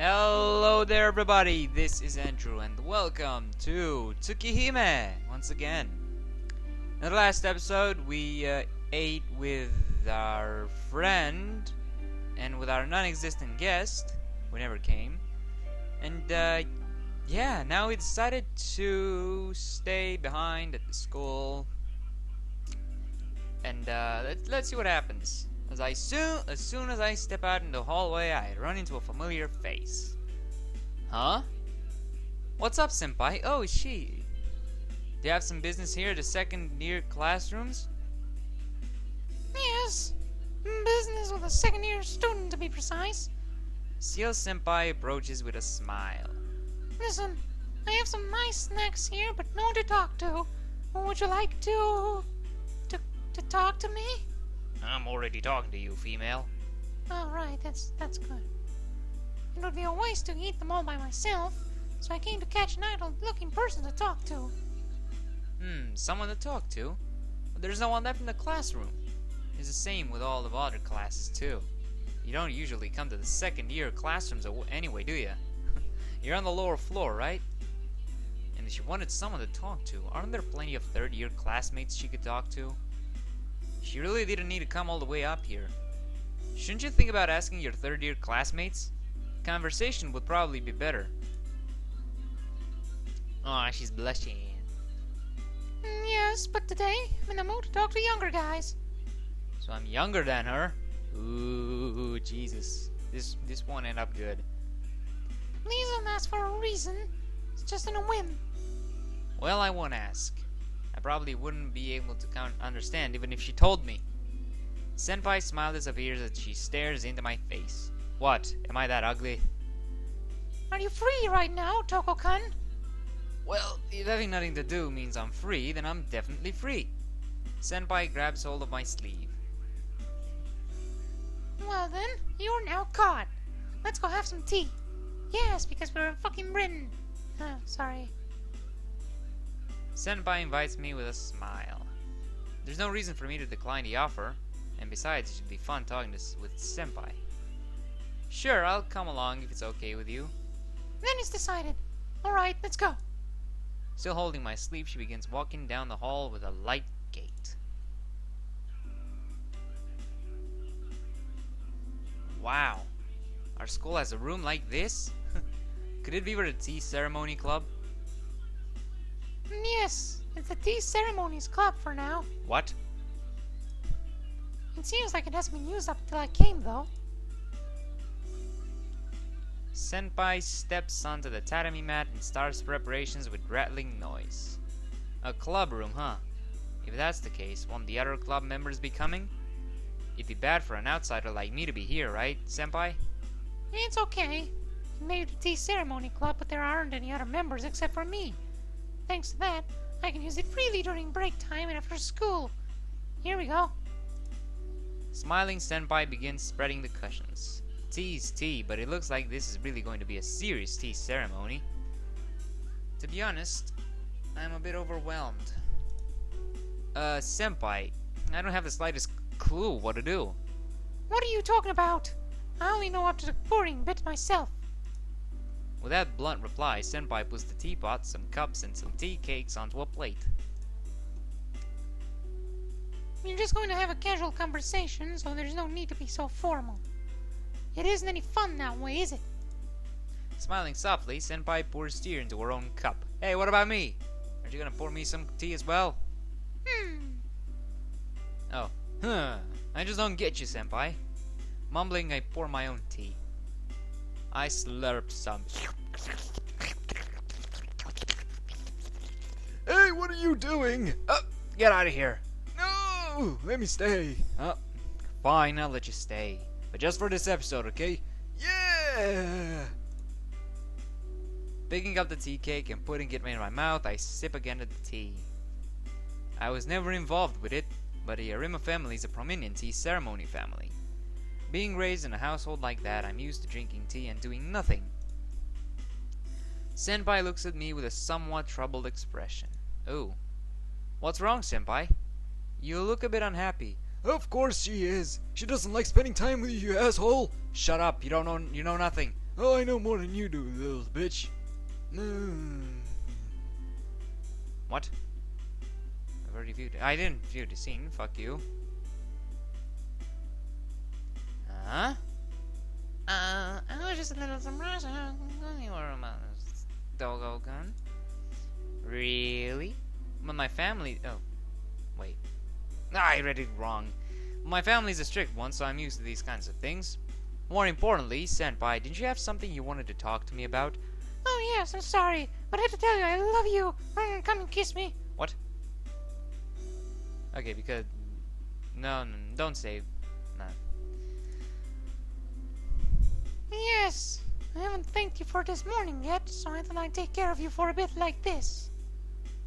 Hello there everybody, this is Andrew and welcome to Tsukihime once again. In the last episode we ate with our friend and with our non-existent guest, who never came. And yeah, now we decided to stay behind at the school. And let's see what happens. As soon as I step out in the hallway, I run into a familiar face. Huh? What's up, senpai? Oh, it's she. Do you have some business here at the second year classrooms? Yes, business with a second year student to be precise. Seal senpai approaches with a smile. Listen, I have some nice snacks here, but no one to talk to. Would you like to talk to me? I'm already talking to you, female. Oh, right, that's good. It would be a waste to eat them all by myself, so I came to catch an idle-looking person to talk to. Someone to talk to? But there's no one left in the classroom. It's the same with all the other classes, too. You don't usually come to the second year classrooms anyway, do you? You're on the lower floor, right? And if she wanted someone to talk to, aren't there plenty of third year classmates she could talk to? She really didn't need to come all the way up here. Shouldn't you think about asking your third year classmates? Conversation would probably be better. Aw, she's blushing. Yes, but today I'm in the mood to talk to younger guys. So I'm younger than her? Ooh, Jesus. This won't end up good. Please don't ask for a reason. It's just on a whim. Well, I won't ask. I probably wouldn't be able to understand even if she told me. Senpai's smile disappears as she stares into my face. What? Am I that ugly? Are you free right now, Toco-kun? Well, if having nothing to do means I'm free, then I'm definitely free. Senpai grabs hold of my sleeve. Well then, you're now caught. Let's go have some tea. Yes, because we're in fucking Britain. Sorry. Senpai invites me with a smile. There's no reason for me to decline the offer, and besides, it should be fun talking with Senpai. Sure, I'll come along if it's okay with you. Then it's decided. Alright, let's go. Still holding my sleeve, she begins walking down the hall with a light gait. Wow, our school has a room like this? Could it be for the tea ceremony club? Yes, it's the Tea Ceremonies Club for now. What? It seems like it hasn't been used up till I came, though. Senpai steps onto the tatami mat and starts preparations with rattling noise. A club room, huh? If that's the case, won't the other club members be coming? It'd be bad for an outsider like me to be here, right, Senpai? It's okay. It may be the Tea Ceremony Club, but there aren't any other members except for me. Thanks to that, I can use it freely during break time and after school. Here we go. Smiling, Senpai begins spreading the cushions. Tea's tea, but it looks like this is really going to be a serious tea ceremony. To be honest, I'm a bit overwhelmed. Senpai, I don't have the slightest clue what to do. What are you talking about? I only know up to the pouring bit myself. With that blunt reply, Senpai puts the teapot, some cups, and some tea cakes onto a plate. You're just going to have a casual conversation, so there's no need to be so formal. It isn't any fun that way, is it? Smiling softly, Senpai pours tea into her own cup. Hey, what about me? Aren't you gonna pour me some tea as well? Oh, I just don't get you, Senpai. Mumbling, I pour my own tea. I slurp some. Hey, what are you doing? Get out of here. No, let me stay. Fine, I'll let you stay. But just for this episode, okay? Yeah. Picking up the tea cake and putting it in my mouth, I sip again at the tea. I was never involved with it, but the Arima family is a prominent tea ceremony family. Being raised in a household like that, I'm used to drinking tea and doing nothing. Senpai looks at me with a somewhat troubled expression. Oh. What's wrong, Senpai? You look a bit unhappy. Of course she is. She doesn't like spending time with you, you asshole. Shut up, you know nothing. Oh, I know more than you do, little bitch. What? I've already viewed it. I didn't view the scene. Fuck you. Huh? I was just a little surprised. You were about Toco gun. Really? But my family. Oh, wait. I read it wrong. My family's a strict one, so I'm used to these kinds of things. More importantly, Senpai, didn't you have something you wanted to talk to me about? Oh, yes, I'm sorry, but I had to tell you I love you. Come and kiss me. What? Okay, because... No, don't say... No. Yes, I haven't thanked you for this morning yet, so I thought I'd take care of you for a bit like this.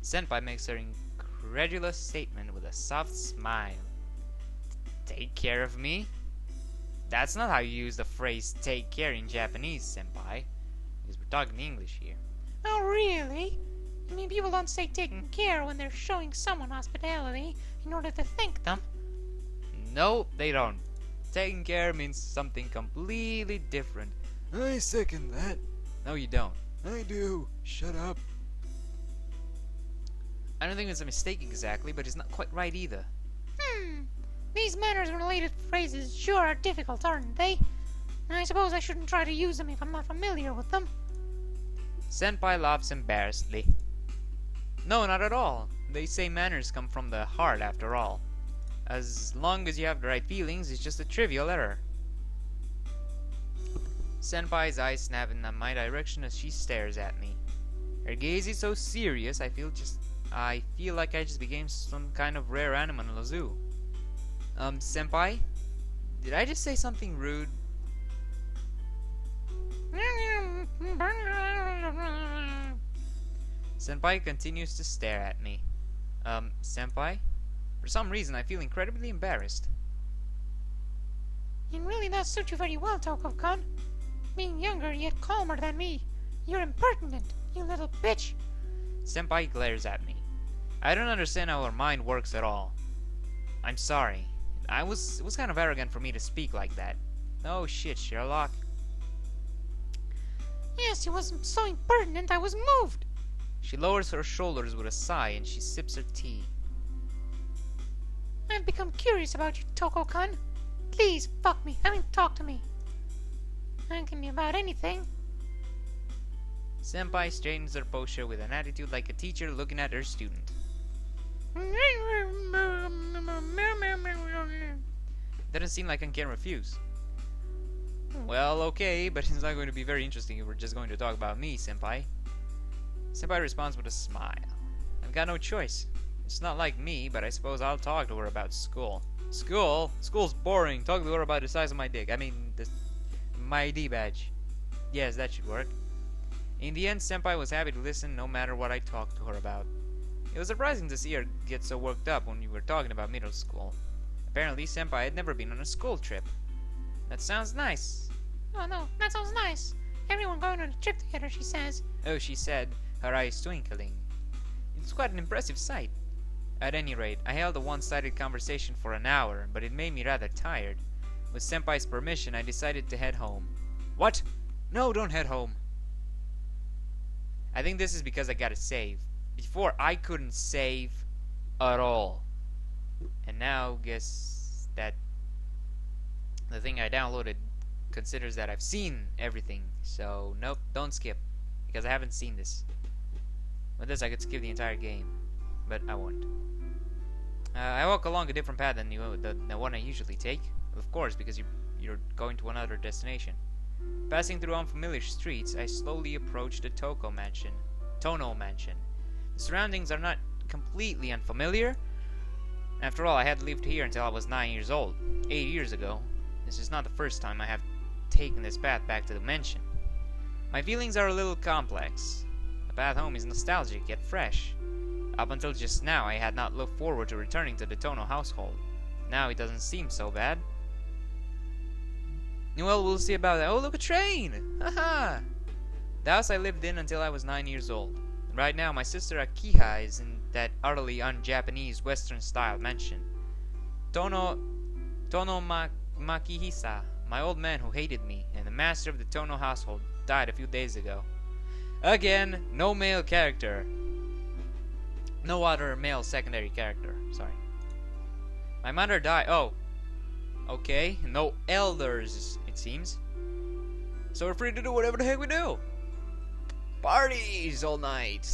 Senpai makes her incredulous statement with a soft smile. Take care of me? That's not how you use the phrase take care in Japanese, Senpai. Because we're talking English here. Oh, really? You mean people don't say taking care when they're showing someone hospitality in order to thank them? No, they don't. Taking care means something completely different. I second that. No, you don't. I do. Shut up. I don't think it's a mistake exactly, but it's not quite right either. These manners-related phrases sure are difficult, aren't they? I suppose I shouldn't try to use them if I'm not familiar with them. Senpai laughs embarrassedly. No, not at all. They say manners come from the heart after all. As long as you have the right feelings, it's just a trivial error. Senpai's eyes snap in my direction as she stares at me. Her gaze is so serious, I feel like I just became some kind of rare animal in a zoo. Senpai? Did I just say something rude? Senpai continues to stare at me. Senpai? For some reason, I feel incredibly embarrassed. It really does suit you very well, Toco-kun. Being younger yet calmer than me. You're impertinent, you little bitch. Senpai glares at me. I don't understand how her mind works at all. I'm sorry. It was kind of arrogant for me to speak like that. Oh shit, Sherlock. Yes, it was so impertinent I was moved. She lowers her shoulders with a sigh and she sips her tea. I've become curious about you, Toco-kun. Please, fuck me. I mean, talk to me. Asking me about anything. Senpai straightens her posture with an attitude like a teacher looking at her student. Doesn't seem like I can refuse. Well, okay, but it's not going to be very interesting if we're just going to talk about me, Senpai. Senpai responds with a smile. I've got no choice. It's not like me, but I suppose I'll talk to her about school. School? School's boring. Talk to her about the size of my dick. I mean, my ID badge. Yes, that should work. In the end, Senpai was happy to listen no matter what I talked to her about. It was surprising to see her get so worked up when we were talking about middle school. Apparently, Senpai had never been on a school trip. That sounds nice. Oh no, that sounds nice. Everyone going on a trip together, she says. Oh, she said, her eyes twinkling. It's quite an impressive sight. At any rate, I held a one-sided conversation for an hour, but it made me rather tired. With Senpai's permission, I decided to head home. What? No, don't head home. I think this is because I gotta save. Before, I couldn't save at all. And now, guess that the thing I downloaded considers that I've seen everything. So, nope, don't skip. Because I haven't seen this. With this, I could skip the entire game. But I won't. I walk along a different path than the one I usually take. Of course, because you're going to another destination. Passing through unfamiliar streets, I slowly approach the Toco Mansion. Tono Mansion. The surroundings are not completely unfamiliar. After all, I had lived here until I was 9 years old, 8 years ago. This is not the first time I have taken this path back to the mansion. My feelings are a little complex. The path home is nostalgic yet fresh. Up until just now, I had not looked forward to returning to the Tono household. Now it doesn't seem so bad. Well, we'll see about that. Oh, look, a train! Haha! The house I lived in until I was 9 years old. Right now, my sister Akiha is in that utterly un-Japanese Western-style mansion. Makihisa my old man who hated me, and the master of the Tono household died a few days ago. Again, no male character. No other male secondary character. Sorry. My mother died. Oh. Okay. No elders, it seems. So we're free to do whatever the heck we do. Parties all night.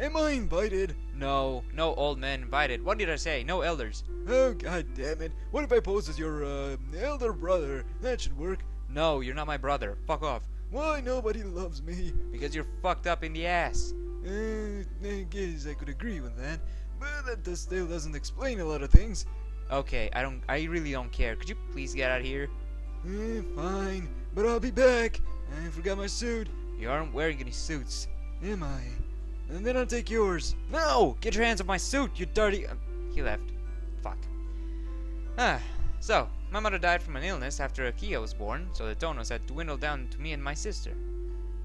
Am I invited? No. No old men invited. What did I say? No elders. Oh, god damn it. What if I pose as your, elder brother? That should work. No, you're not my brother. Fuck off. Why nobody loves me? Because you're fucked up in the ass. I guess I could agree with that. But that still doesn't explain a lot of things. Okay, I really don't care. Could you please get out of here? Fine. But I'll be back. I forgot my suit. You aren't wearing any suits. Am I? And then I'll take yours. No! Get your hands off my suit, you dirty... he left. Fuck. So, my mother died from an illness after Akiya was born, so the Tonos had dwindled down to me and my sister.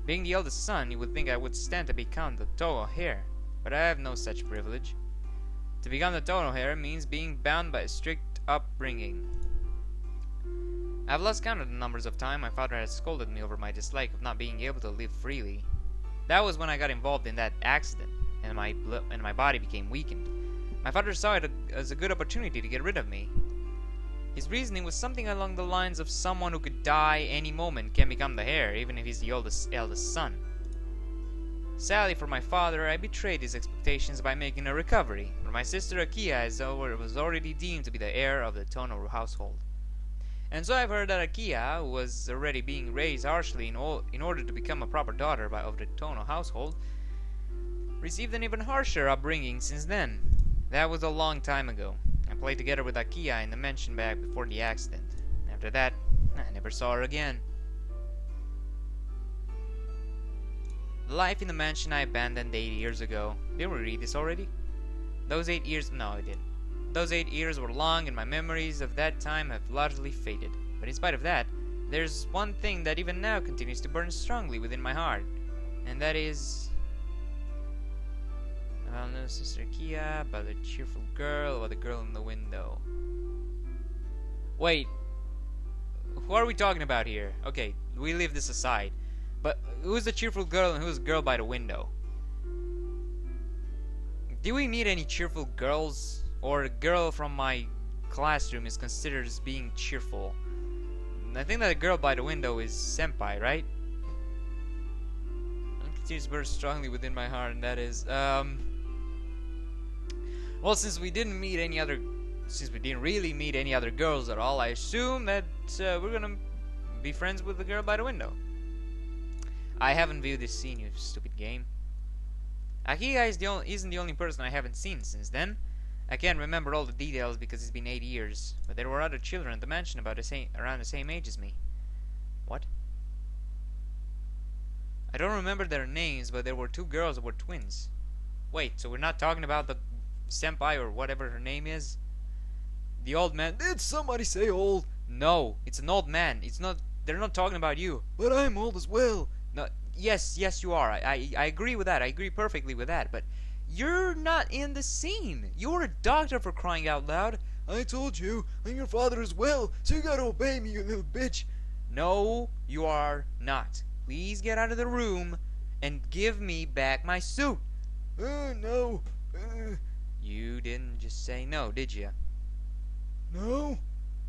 Being the eldest son, you would think I would stand to become the Togo heir, but I have no such privilege. To become the Togo heir means being bound by a strict upbringing. I've lost count of the numbers of times my father has scolded me over my dislike of not being able to live freely. That was when I got involved in that accident, and my body became weakened. My father saw it as a good opportunity to get rid of me. His reasoning was something along the lines of someone who could die any moment can become the heir, even if he's the eldest son. Sadly for my father, I betrayed his expectations by making a recovery, but my sister Akiya was already deemed to be the heir of the Tono household. And so I've heard that Akiya, who was already being raised harshly in order to become a proper daughter of the Tono household, received an even harsher upbringing since then. That was a long time ago. I played together with Akiya in the mansion back before the accident. After that, I never saw her again. The life in the mansion I abandoned 8 years ago. Didn't we read this already? Those 8 years... No, I didn't. Those 8 years were long, and my memories of that time have largely faded. But in spite of that, there's one thing that even now continues to burn strongly within my heart. And that is... about no Sister Kia, about the cheerful girl, about the girl in the window. Wait. Who are we talking about here? Okay, we leave this aside. But who's the cheerful girl and who's the girl by the window? Do we meet any cheerful girls? Or a girl from my classroom is considered as being cheerful? I think that the girl by the window is Senpai, right? It continues to burn strongly within my heart, and that is, well, since we didn't really meet any other girls at all, I assume that we're gonna be friends with the girl by the window. I haven't viewed this scene, you stupid game. Akiya isn't the only person I haven't seen since then. I can't remember all the details because it's been 8 years, but there were other children at the mansion around the same age as me. What? I don't remember their names, but there were 2 girls that were twins. Wait, so we're not talking about the senpai or whatever her name is? The old man? Did somebody say old? No, it's an old man. It's not. They're not talking about you. But I'm old as well. No. Yes, you are. I agree with that. I agree perfectly with that. But you're not in the scene. You're a doctor, for crying out loud. I told you, I'm your father as well, so you gotta obey me, you little bitch. No, you are not. Please get out of the room and give me back my suit. No. You didn't just say no, did you? No,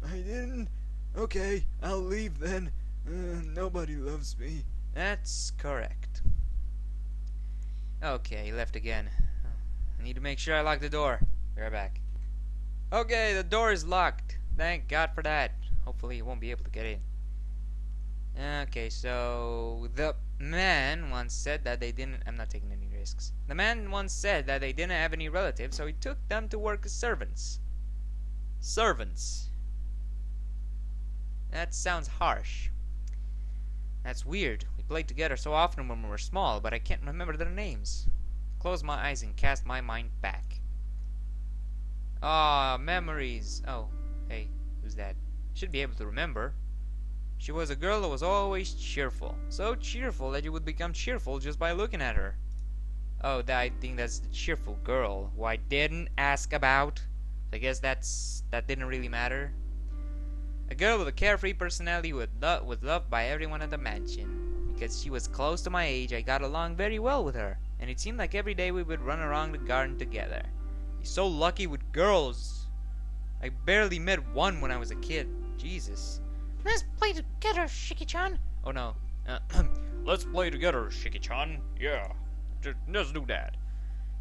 I didn't. Okay, I'll leave then. Nobody loves me. That's correct. Okay, he left again. I need to make sure I lock the door. Be right back. Okay, the door is locked. Thank God for that. Hopefully he won't be able to get in. Okay, so the man once said that they didn't... I'm not taking any risks. The man once said that they didn't have any relatives, so he took them to work as servants. Servants. That sounds harsh. That's weird. We played together so often when we were small, but I can't remember their names. Close my eyes and cast my mind back. Ah, memories. Oh, hey, who's that? Should be able to remember. She was a girl that was always cheerful. So cheerful that you would become cheerful just by looking at her. Oh, I think that's the cheerful girl who I didn't ask about. I guess that didn't really matter. A girl with a carefree personality was loved by everyone at the mansion. Because she was close to my age, I got along very well with her, and it seemed like every day we would run around the garden together. He's so lucky with girls. I barely met one when I was a kid. Jesus. Let's play together, Shiki-chan. Oh no. Let's play together, Shiki-chan. Yeah. Let's do that.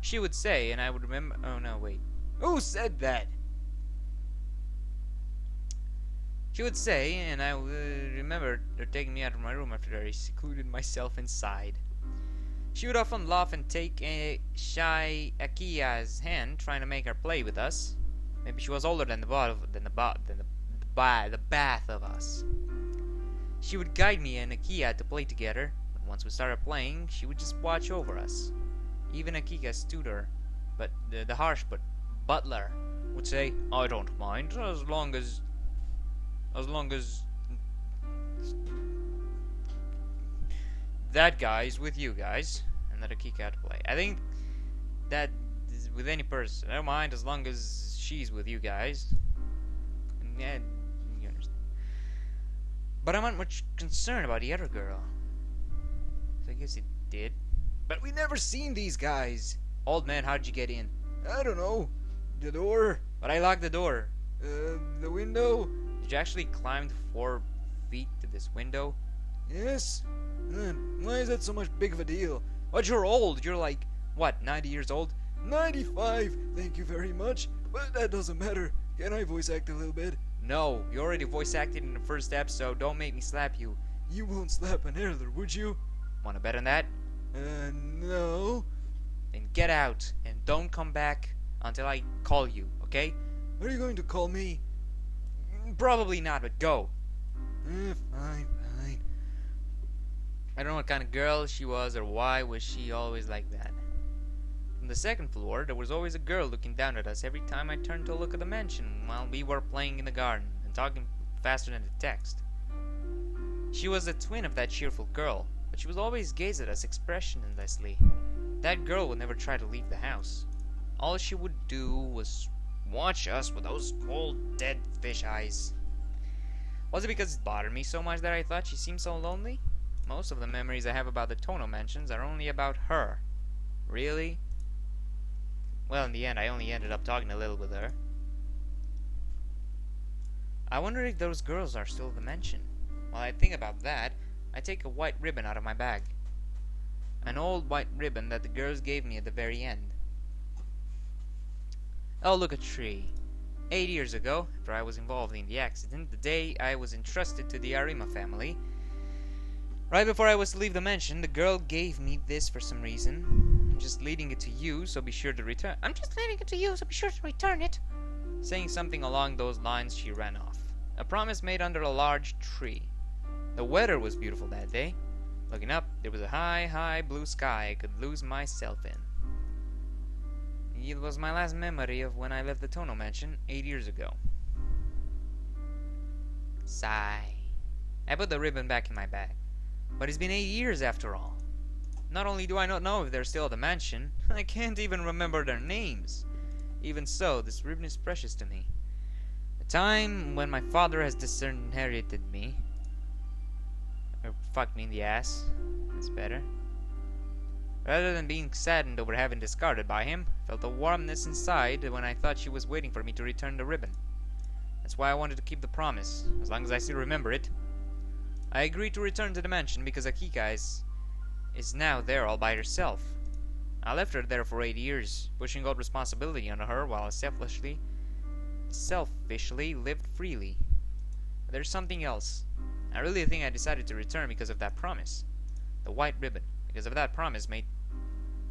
She would say, and I would remember. Oh no, wait. Who said that? She would say, and I would remember her taking me out of my room after I secluded myself inside. She would often laugh and take a shy Akiya's hand, trying to make her play with us. Maybe she was older than the bath of us. She would guide me and Akiya to play together, but once we started playing, she would just watch over us. Even Akiya's tutor, but the harsh but butler, would say, "I don't mind as long as that guy's with you guys," and let Akika out to play. I think that is with any person. I don't mind as long as she's with you guys. And yeah, you understand. But I'm not much concerned about the other girl. So I guess it did. But we never seen these guys. Old man, how'd you get in? I don't know. The door? But I locked the door. The window? Did you actually climb the 4 feet to this window? Yes. Why is that so much big of a deal? But you're old. You're like, what, 90 years old? 95, thank you very much. But that doesn't matter. Can I voice act a little bit? No, you already voice acted in the first episode. Don't make me slap you. You won't slap an elder, would you? Wanna bet on that? No. Then get out and don't come back until I call you, okay? Are you going to call me? Probably not, but go. Fine. I don't know what kind of girl she was or why was she always like that. From the second floor, there was always a girl looking down at us every time I turned to look at the mansion while we were playing in the garden and talking faster than the text. She was a twin of that cheerful girl, but she was always gazing at us expressionlessly. That girl would never try to leave the house. All she would do was watch us with those cold, dead fish eyes. Was it because it bothered me so much that I thought she seemed so lonely? Most of the memories I have about the Toco Mansions are only about her. Really? Well, in the end, I only ended up talking a little with her. I wonder if those girls are still at the mansion. While I think about that, I take a white ribbon out of my bag. An old white ribbon that the girls gave me at the very end. Oh, look, a tree. 8 years ago, after I was involved in the accident, the day I was entrusted to the Arima family, right before I was to leave the mansion, the girl gave me this for some reason. I'm just leaving it to you, so be sure to return. I'm just leaving it to you, so be sure to return it. Saying something along those lines, she ran off. A promise made under a large tree. The weather was beautiful that day. Looking up, there was a high blue sky I could lose myself in. It was my last memory of when I left the Toco Mansion 8 years ago. Sigh. I put the ribbon back in my bag. But it's been 8 years after all. Not only do I not know if they're still at the mansion, I can't even remember their names. Even so, this ribbon is precious to me. The time when my father has disinherited me. Or fucked me in the ass. That's better. Rather than being saddened over having discarded by him, I felt a warmness inside when I thought she was waiting for me to return the ribbon. That's why I wanted to keep the promise, as long as I still remember it. I agreed to return to the mansion because Akika is now there all by herself. I left her there for 8 years, pushing all responsibility on her while I selfishly lived freely. But there's something else. I really think I decided to return because of that promise. The white ribbon, because of that promise made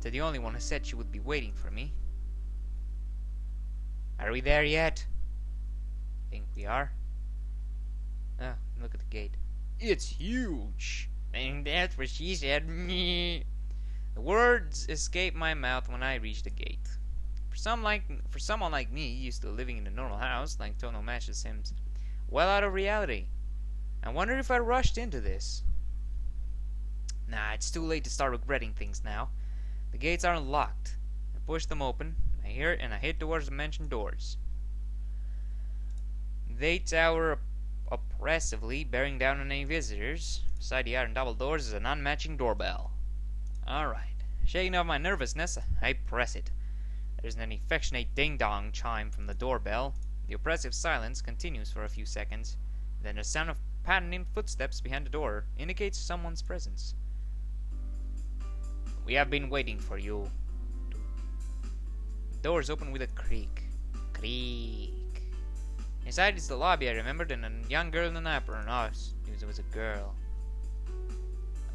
to the only one who said she would be waiting for me. Are we there yet? Think we are. Ah, look at the gate. It's huge. And that's what she said. The words escaped my mouth when I reached the gate. For someone like me, used to living in a normal house like Toco Mansion seems well out of reality. I wonder if I rushed into this. Nah, it's too late to start regretting things now. The gates are unlocked. I push them open. I head towards the mansion doors. They tower oppressively, bearing down on any visitors. Beside the iron double doors is an unmatching doorbell. Alright. Shaking off my nervousness, I press it. There's an affectionate ding-dong chime from the doorbell. The oppressive silence continues for a few seconds. Then the sound of pattering footsteps behind the door indicates someone's presence. We have been waiting for you. The doors open with a creak. Creak. Inside is the lobby I remembered, and a young girl in an apron. Oh, it was a girl.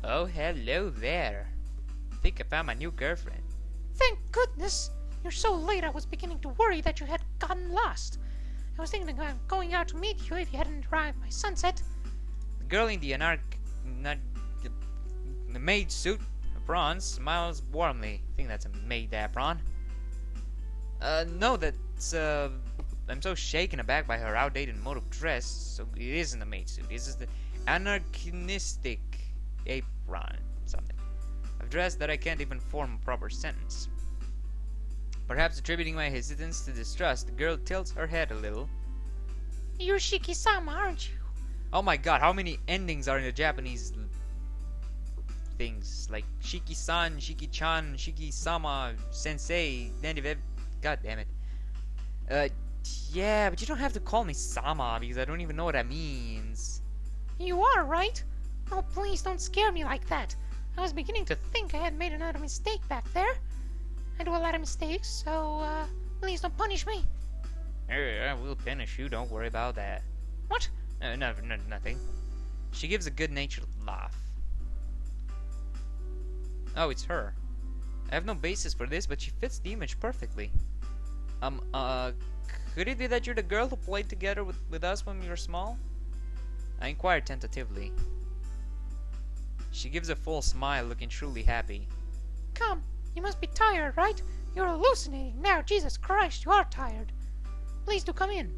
Oh, hello there. I think I found my new girlfriend. Thank goodness! You're so late I was beginning to worry that you had gotten lost. I was thinking of going out to meet you if you hadn't arrived by sunset. The girl in the the maid suit, apron, smiles warmly. I think that's a maid apron. No, that's, I'm so shaken aback by her outdated mode of dress, so it isn't a maid suit. This is the anachronistic apron, something. Of dress that I can't even form a proper sentence. Perhaps attributing my hesitance to distrust, the girl tilts her head a little. You're Shiki-sama, aren't you? Oh my god, how many endings are in the Japanese things? Like Shiki-san, Shiki-chan, Shiki-sama, Sensei, god damn it. Yeah, but you don't have to call me Sama because I don't even know what that means. You are, right? Oh, please don't scare me like that. I was beginning to think I had made another mistake back there. I do a lot of mistakes, so, please don't punish me. I will punish you, don't worry about that. What? Nothing. She gives a good-natured laugh. Oh, it's her. I have no basis for this, but she fits the image perfectly. Could it be that you're the girl who played together with us when we were small? I inquired tentatively. She gives a full smile, looking truly happy. Come, you must be tired, right? You're hallucinating now. Jesus Christ, you are tired. Please do come in.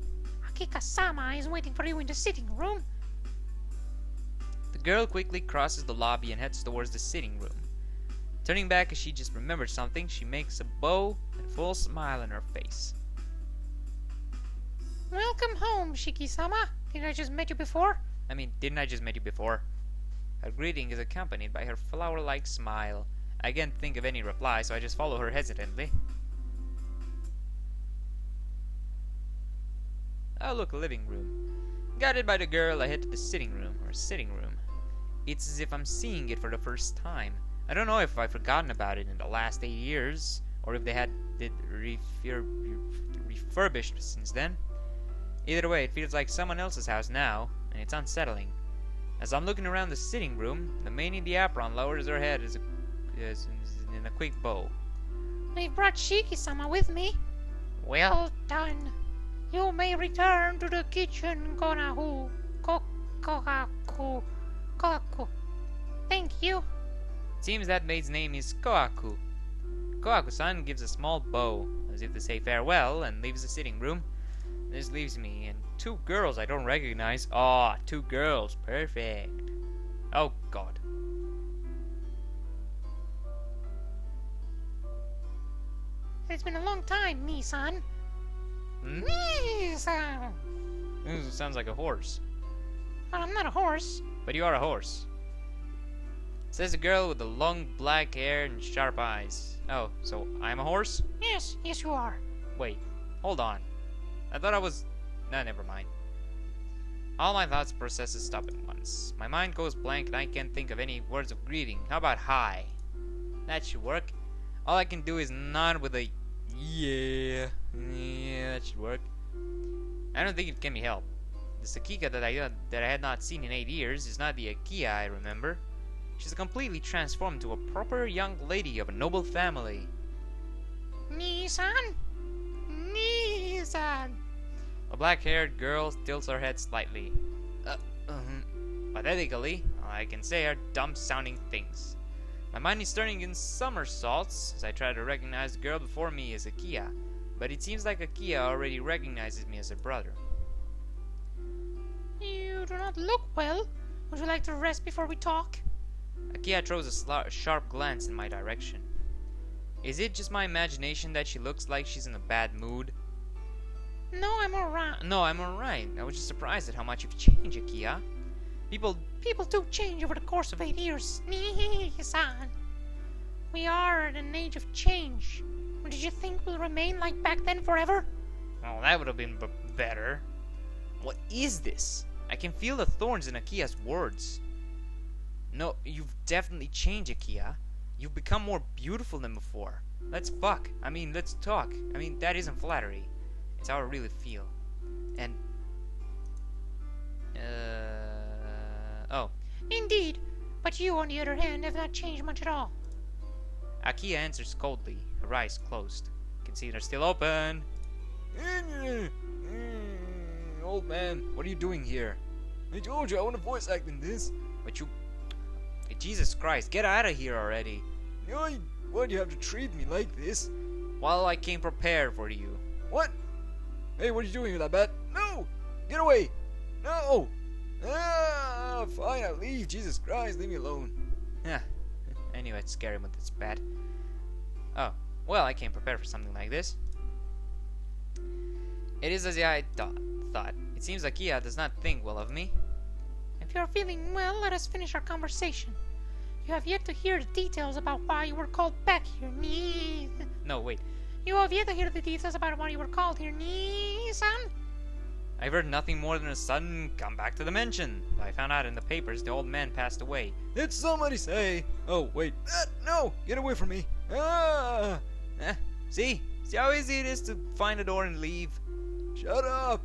Akika-sama is waiting for you in the sitting room. The girl quickly crosses the lobby and heads towards the sitting room. Turning back as she just remembered something, she makes a bow and full smile on her face. Welcome home, Shiki-sama. Didn't I just met you before? Didn't I just met you before? Her greeting is accompanied by her flower-like smile. I can't think of any reply, so I just follow her hesitantly. Oh, look, a living room. Guided by the girl, I head to the sitting room. It's as if I'm seeing it for the first time. I don't know if I've forgotten about it in the last 8 years, or if they had it refurbished since then. Either way, it feels like someone else's house now, and it's unsettling. As I'm looking around the sitting room, the maid in the apron lowers her head in a quick bow. I've brought Shiki-sama with me. Well done. You may return to the kitchen, Konahu. Kokaku. Thank you. It seems that maid's name is Koaku. Koaku-san gives a small bow, as if to say farewell, and leaves the sitting room. This leaves me and 2 girls I don't recognize. Ah, 2 girls. Perfect. Oh, God. It's been a long time, Nissan. Nissan. This sounds like a horse. Well, I'm not a horse. But you are a horse. Says the girl with the long black hair and sharp eyes. Oh, so I'm a horse? Yes, you are. Wait, hold on. I thought I was... Nah, never mind. All my thoughts processes stop at once. My mind goes blank and I can't think of any words of greeting. How about hi? That should work. All I can do is nod with a yeah. Yeah, that should work. I don't think it can be helped. The Sakika that I had not seen in 8 years is not the Akia I remember. She's completely transformed to a proper young lady of a noble family. Nissan? A black-haired girl tilts her head slightly. Pathetically, all I can say are dumb-sounding things. My mind is turning in somersaults as I try to recognize the girl before me as Akia, but it seems like Akia already recognizes me as her brother. You do not look well. Would you like to rest before we talk? Akia throws a sharp glance in my direction. Is it just my imagination that she looks like she's in a bad mood? No, I'm alright. No, I'm alright. I was just surprised at how much you've changed, Akia. People... People do change over the course of 8 years. Son. We are at an age of change. Or did you think we'll remain like back then forever? Oh, that would have been better. What is this? I can feel the thorns in Akia's words. No, you've definitely changed, Akia. You've become more beautiful than before. Let's fuck. I mean, let's talk. I mean, that isn't flattery. It's how I really feel. And... Oh. Indeed. But you, on the other hand, have not changed much at all. Akia answers coldly, her eyes closed. You can see they're still open. Old man, what are you doing here? I told you I want to voice act in this. But you... Jesus Christ, get out of here already. Why do you have to treat me like this? Well, I came prepared for you. What? Hey, what are you doing with that bat? No! Get away! No! Ah, fine, I'll leave. Jesus Christ, leave me alone. Yeah. I knew I'd scare him with this bat. Oh, well, I came prepared for something like this. It is as I thought. It seems like Akia does not think well of me. If you're feeling well, let us finish our conversation. You have yet to hear the details about why you were called back here, No, wait. You have yet to hear the details about why you were called here, son? I've heard nothing more than a sudden come back to the mansion. I found out in the papers the old man passed away. Did somebody say? Oh, wait. No! Get away from me! Ah! See? See how easy it is to find a door and leave? Shut up!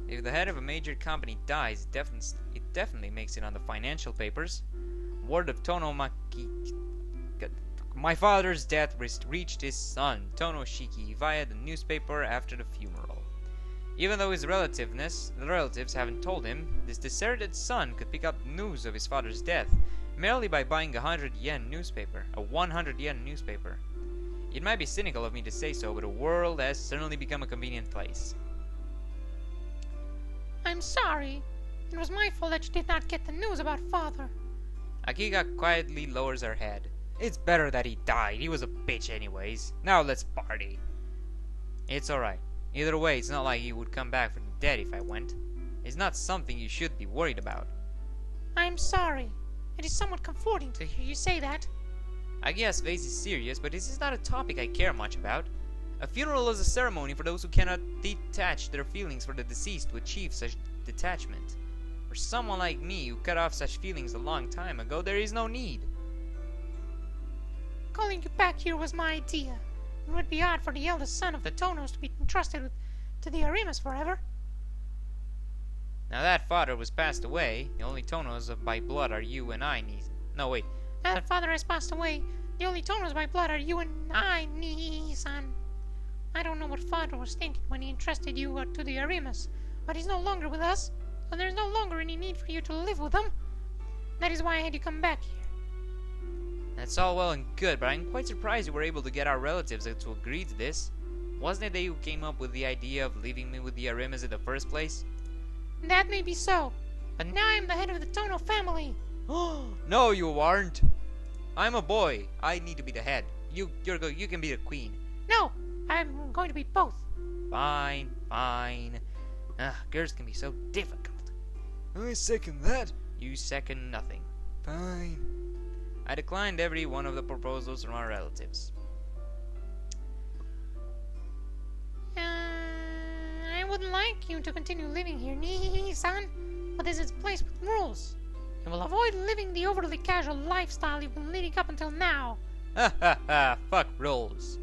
If the head of a major company dies, it definitely makes it on the financial papers. Word of my father's death reached his son, Tonoshiki, via the newspaper after the funeral. Even though the relatives haven't told him, this deserted son could pick up news of his father's death merely by buying a 100-yen newspaper. It might be cynical of me to say so, but the world has certainly become a convenient place. I'm sorry. It was my fault that you did not get the news about father. Akika quietly lowers her head. It's better that he died. He was a bitch anyways. Now let's party. It's alright. Either way, it's not like he would come back from the dead if I went. It's not something you should be worried about. I'm sorry. It is somewhat comforting to hear you say that. I guess Vase is serious, but this is not a topic I care much about. A funeral is a ceremony for those who cannot detach their feelings for the deceased to achieve such detachment. For someone like me who cut off such feelings a long time ago, there is no need. Calling you back here was my idea. It would be odd for the eldest son of the Tonos to be entrusted to the Arimas forever. Now that father was passed away, the only Tonos by blood are you and I, No, wait. Now that father has passed away, the only Tonos by blood are you and I, son. I don't know what father was thinking when he entrusted you to the Arimas, but he's no longer with us, so there's no longer any need for you to live with him. That is why I had you come back here. That's all well and good, but I'm quite surprised you were able to get our relatives to agree to this. Wasn't it they who came up with the idea of leaving me with the Arimas in the first place? That may be so, but now I'm the head of the Tono family. No, you aren't. I'm a boy. I need to be the head. You can be the queen. No, I'm going to be both. Fine. Girls can be so difficult. I second that. You second nothing. Fine. I declined every one of the proposals from our relatives. I would like you to continue living here, son, but this is a place with rules. You will avoid living the overly casual lifestyle you've been leading up until now. Fuck rules.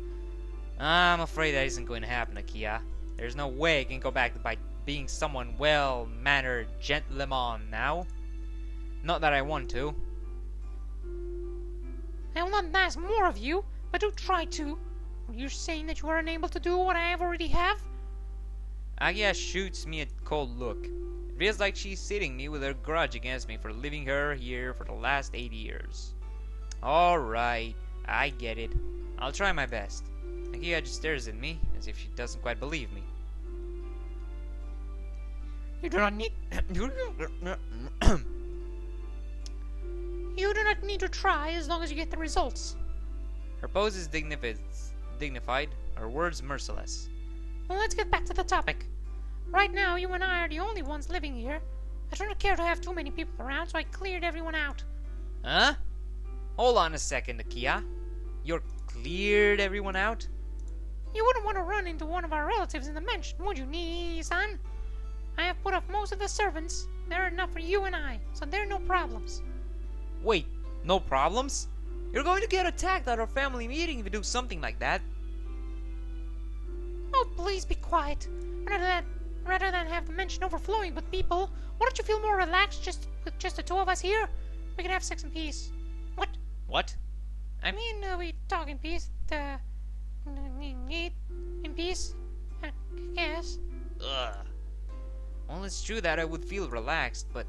I'm afraid that isn't going to happen, Akia. There's no way I can go back by being someone well-mannered gentleman now. Not that I want to. I will not ask more of you, but do try to. Are you saying that you are unable to do what I already have? Agia shoots me a cold look. It feels like she's sitting me with her grudge against me for leaving her here for the last 8 years. Alright, I get it. I'll try my best. Agia just stares at me as if she doesn't quite believe me. You do not need... You do not need to try as long as you get the results. Her pose is dignified, her words merciless. Well, let's get back to the topic. Right now, you and I are the only ones living here. I don't care to have too many people around, so I cleared everyone out. Huh? Hold on a second, Akia. You're cleared everyone out? You wouldn't want to run into one of our relatives in the mansion, would you, Nissan? I have put off most of the servants. There are enough for you and I, so there are no problems. Wait, no problems? You're going to get attacked at our family meeting if you do something like that. Oh, please be quiet. Rather than have the mansion overflowing with people, why don't you feel more relaxed with just the two of us here? We can have sex in peace. What? What? I mean, we talk in peace. Eat in peace. I guess. Ugh. Well, it's true that I would feel relaxed, but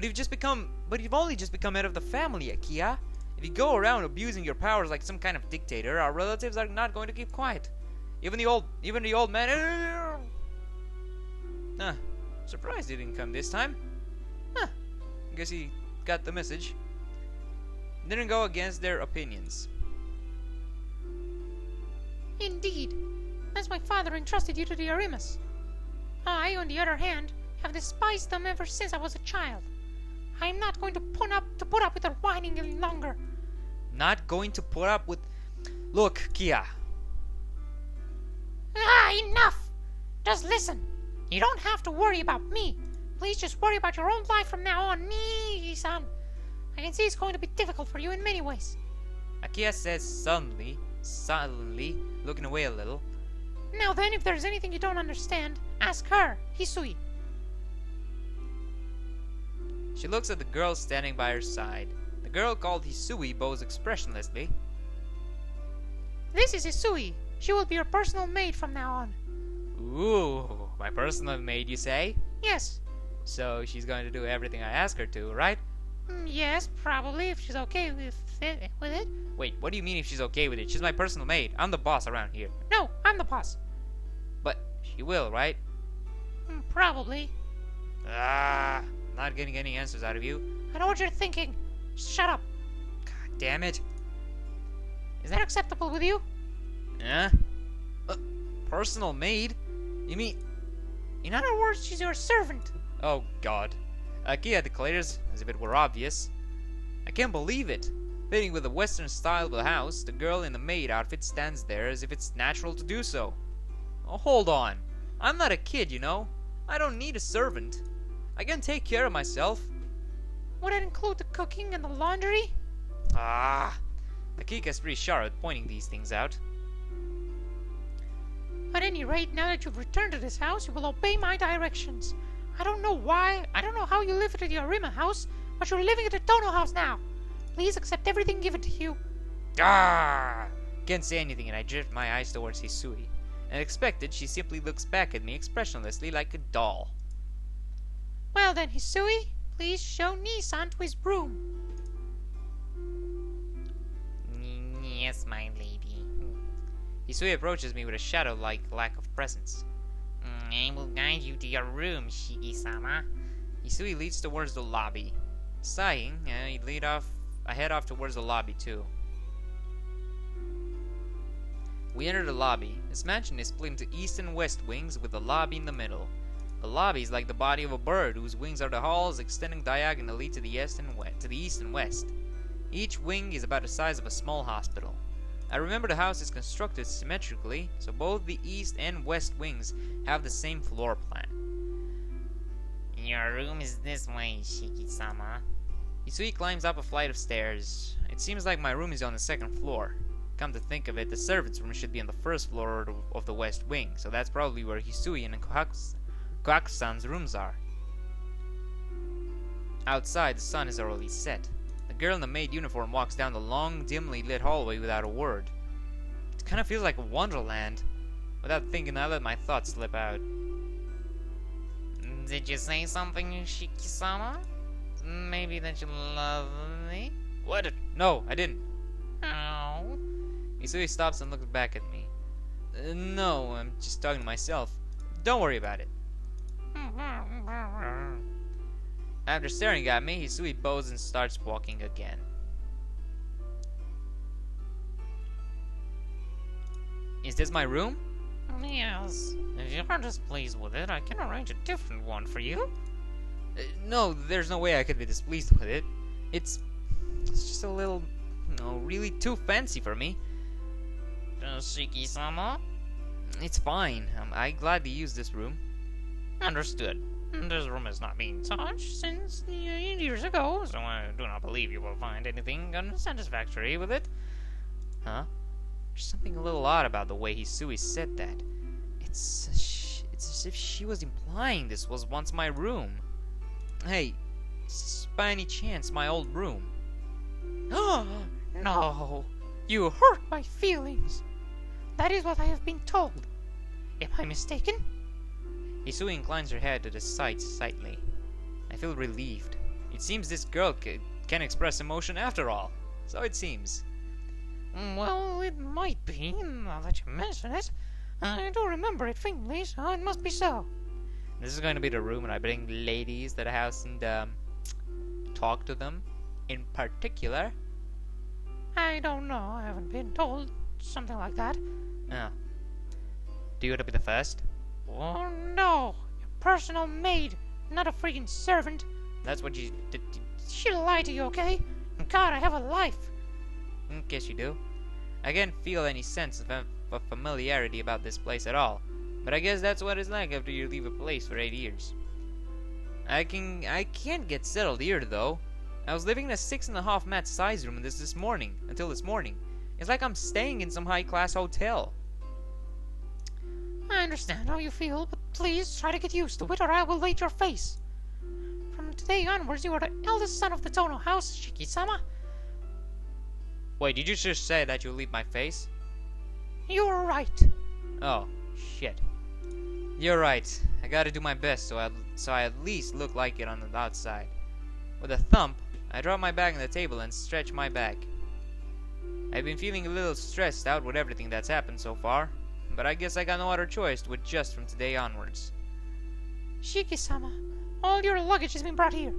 you've only just become head of the family, Akia. If you go around abusing your powers like some kind of dictator, our relatives are not going to keep quiet. Even the old man. Huh. Surprised he didn't come this time. Huh. Guess he got the message. Didn't go against their opinions. Indeed. As my father entrusted you to the Arimas. I, on the other hand, have despised them ever since I was a child. I am not going to put up with their whining any longer. Not going to put up with... Look, Kia. Enough! Just listen. You don't have to worry about me. Please just worry about your own life from now on, son. I can see it's going to be difficult for you in many ways. Akia says suddenly, looking away a little. Now then, if there's anything you don't understand, ask her, Hisui. She looks at the girl standing by her side. The girl called Hisui bows expressionlessly. This is Hisui. She will be your personal maid from now on. Ooh, my personal maid, you say? Yes. So she's going to do everything I ask her to, right? Yes, probably, if she's okay with it. Wait, what do you mean if she's okay with it? She's my personal maid. I'm the boss around here. No, I'm the boss. But she will, right? Probably. Not getting any answers out of you. I know what you're thinking. Shut up. God damn it. Is that acceptable with you? Huh? Personal maid? You mean... In other words, she's your servant. Oh, God. Akia declares, as if it were obvious. I can't believe it. Fitting with the western style of the house, the girl in the maid outfit stands there as if it's natural to do so. Oh, hold on. I'm not a kid, you know. I don't need a servant. I can take care of myself. Would it include the cooking and the laundry? Akika's pretty sharp at pointing these things out. At any rate, now that you've returned to this house, you will obey my directions. I don't know why, I don't know how you live at the Arima house, but you're living at the Tono house now. Please accept everything given to you. Can't say anything, and I drift my eyes towards Hisui. Unexpected, she simply looks back at me expressionlessly like a doll. Well then, Hisui, please show Nissan to his room. Yes, my lady. Hisui approaches me with a shadow-like lack of presence. I will guide you to your room, Shiki-sama. Hisui leads towards the lobby. Sighing, I head off towards the lobby too. We enter the lobby. This mansion is split into east and west wings with the lobby in the middle. The lobby is like the body of a bird whose wings are the halls extending diagonally to the east and west. Each wing is about the size of a small hospital. I remember the house is constructed symmetrically, so both the east and west wings have the same floor plan. Your room is this way, Shiki-sama. Hisui climbs up a flight of stairs. It seems like my room is on the second floor. Come to think of it, the servants' room should be on the first floor of the west wing, so that's probably where Hisui and Kohaku-san's rooms are. Outside, the sun is already set. The girl in the maid uniform walks down the long, dimly lit hallway without a word. It kind of feels like a wonderland. Without thinking, I let my thoughts slip out. Did you say something, Shiki-sama? Maybe that you love me? What? No, I didn't. Oh. Hisui stops and looks back at me. No, I'm just talking to myself. Don't worry about it. After staring at me, Hisui bows and starts walking again. Is this my room? Yes. If you're displeased with it, I can arrange a different one for you. No, there's no way I could be displeased with it. It's just a little, really too fancy for me. Shiki-sama? It's fine. I'm glad to use this room. Understood. This room is not being touched since 8 years ago, so I do not believe you will find anything unsatisfactory with it. Huh? There's something a little odd about the way Hisui said that. It's as if she was implying this was once my room. Hey, is this by any chance my old room? Oh, no. You hurt my feelings. That is what I have been told. Am I mistaken? Hisui inclines her head to the side slightly. I feel relieved. It seems this girl can express emotion after all. So it seems. Well, it might be, now that you mention it. I do remember it faintly, so it must be so. This is going to be the room when I bring ladies to the house and talk to them. In particular. I don't know. I haven't been told something like that. Oh. Do you want to be the first? Oh no! Your personal maid, not a freaking servant. That's what you did. She'll lie to you, okay? God, I have a life. Guess you do. I can't feel any sense of familiarity about this place at all. But I guess that's what it's like after you leave a place for 8 years. I can't get settled here though. I was living in a 6.5 mat size room until this morning. It's like I'm staying in some high-class hotel. I understand how you feel, but please try to get used to it or I will light your face. From today onwards, you are the eldest son of the Tono house, Shiki-sama. Wait, did you just say that you'll leave my face? You're right. Oh, shit. You're right. I gotta do my best so I at least look like it on the outside. With a thump, I drop my bag on the table and stretch my back. I've been feeling a little stressed out with everything that's happened so far, but I guess I got no other choice to adjust from today onwards. Shiki-sama, all your luggage has been brought here.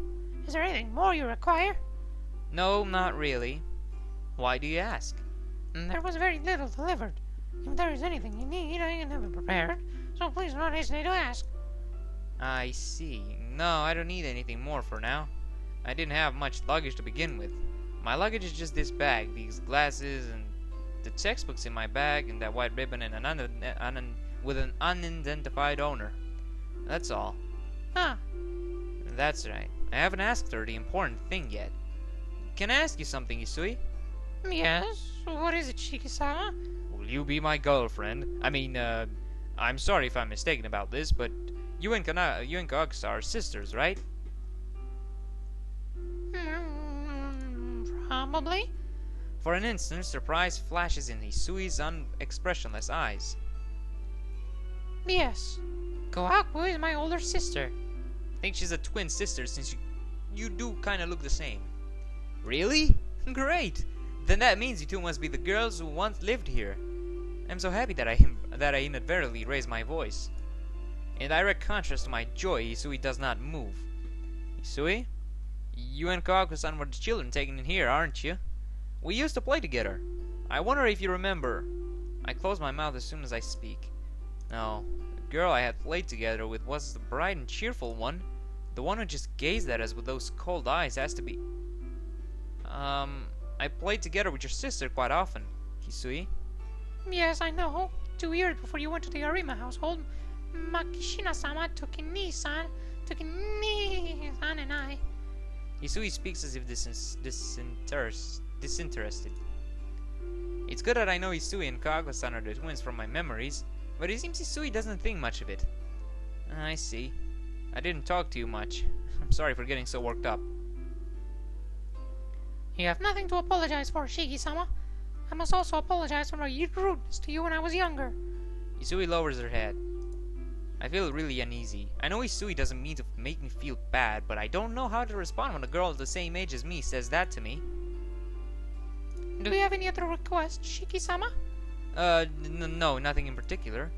Is there anything more you require? No, not really. Why do you ask? There was very little delivered. If there is anything you need, I can have it prepared, so please do not hesitate to ask. I see. No, I don't need anything more for now. I didn't have much luggage to begin with. My luggage is just this bag, these glasses, and the textbooks in my bag, and that white ribbon, and with an unidentified owner. That's all. Ah. That's right. I haven't asked her the important thing yet. Can I ask you something, Isui? Yes? What is it, Shiki-sama? Will you be my girlfriend? I mean, I'm sorry if I'm mistaken about this, but you and Kagasa are sisters, right? Probably. For an instant, surprise flashes in Hisui's expressionless eyes. Yes. Kohaku is my older sister. I think she's a twin sister since you do kind of look the same. Really? Great! Then that means you two must be the girls who once lived here. I'm so happy that I inadvertently raised my voice. In direct contrast to my joy, Hisui does not move. Hisui? You and Kawaku-san were the children taken in here, aren't you? We used to play together. I wonder if you remember. I close my mouth as soon as I speak. No, the girl I had played together with was the bright and cheerful one. The one who just gazed at us with those cold eyes has to be... I played together with your sister quite often, Hisui. Yes, I know. 2 years before you went to the Arima household, Makishina-sama, Tsukihime-san, and I... Hisui speaks as if disinterested. It's good that I know Hisui and Kaguya-san are the twins from my memories, but it seems Hisui doesn't think much of it. I see. I didn't talk to you much. I'm sorry for getting so worked up. You have nothing to apologize for, Shiki-sama. I must also apologize for my rudeness to you when I was younger. Hisui lowers her head. I feel really uneasy. I know Hisui doesn't mean to make me feel bad, but I don't know how to respond when a girl the same age as me says that to me. Do you have any other requests, Shiki-sama? No, nothing in particular.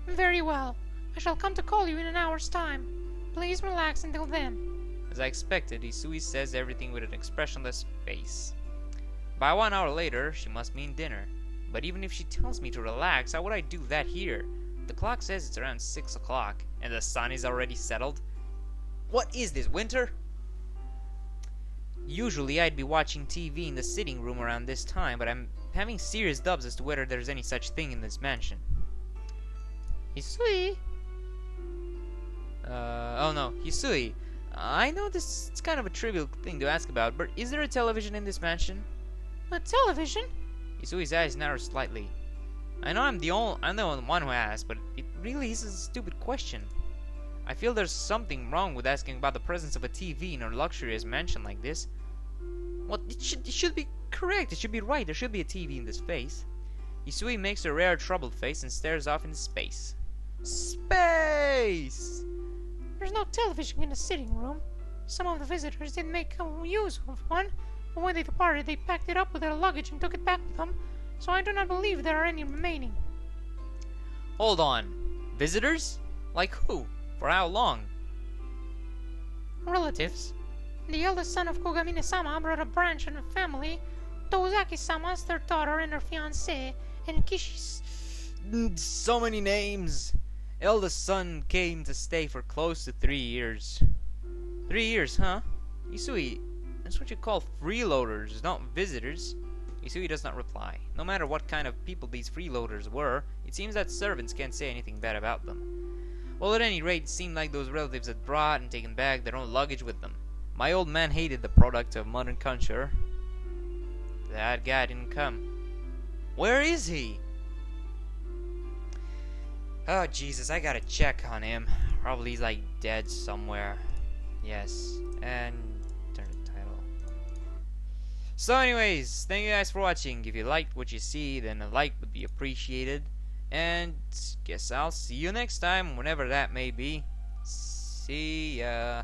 Very well. I shall come to call you in an hour's time. Please relax until then. As I expected, Hisui says everything with an expressionless face. By 1 hour later, she must mean dinner. But even if she tells me to relax, how would I do that here? The clock says it's around 6 o'clock, and the sun is already settled. What is this, winter? Usually I'd be watching TV in the sitting room around this time, but I'm having serious doubts as to whether there's any such thing in this mansion. Hisui? Oh no, Hisui. I know this is kind of a trivial thing to ask about, but is there a television in this mansion? A television? Hisui's eyes narrowed slightly. I know I'm the only one who asked, but it really is a stupid question. I feel there's something wrong with asking about the presence of a TV in a luxurious mansion like this. Well, it should be correct. It should be right. There should be a TV in this space. Hisui makes a rare troubled face and stares off into space. Space! There's no television in the sitting room. Some of the visitors did make use of one, but when they departed, they packed it up with their luggage and took it back with them, so I do not believe there are any remaining. Hold on. Visitors? Like who? For how long? Relatives. The eldest son of Kogamine-sama brought a branch in the family, Tozaki-sama's their daughter and her fiancé, and Kishi's... So many names. Eldest son came to stay for close to 3 years. 3 years, huh? Hisui, that's what you call freeloaders, not visitors. Hisui does not reply. No matter what kind of people these freeloaders were, it seems that servants can't say anything bad about them. Well, at any rate, it seemed like those relatives had brought and taken back their own luggage with them. My old man hated the product of modern culture. That guy didn't come. Where is he? Oh, Jesus, I gotta check on him. Probably he's like dead somewhere. Yes, and turn the title. So anyways, thank you guys for watching. If you liked what you see, then a like would be appreciated. And guess I'll see you next time, whenever that may be. See ya.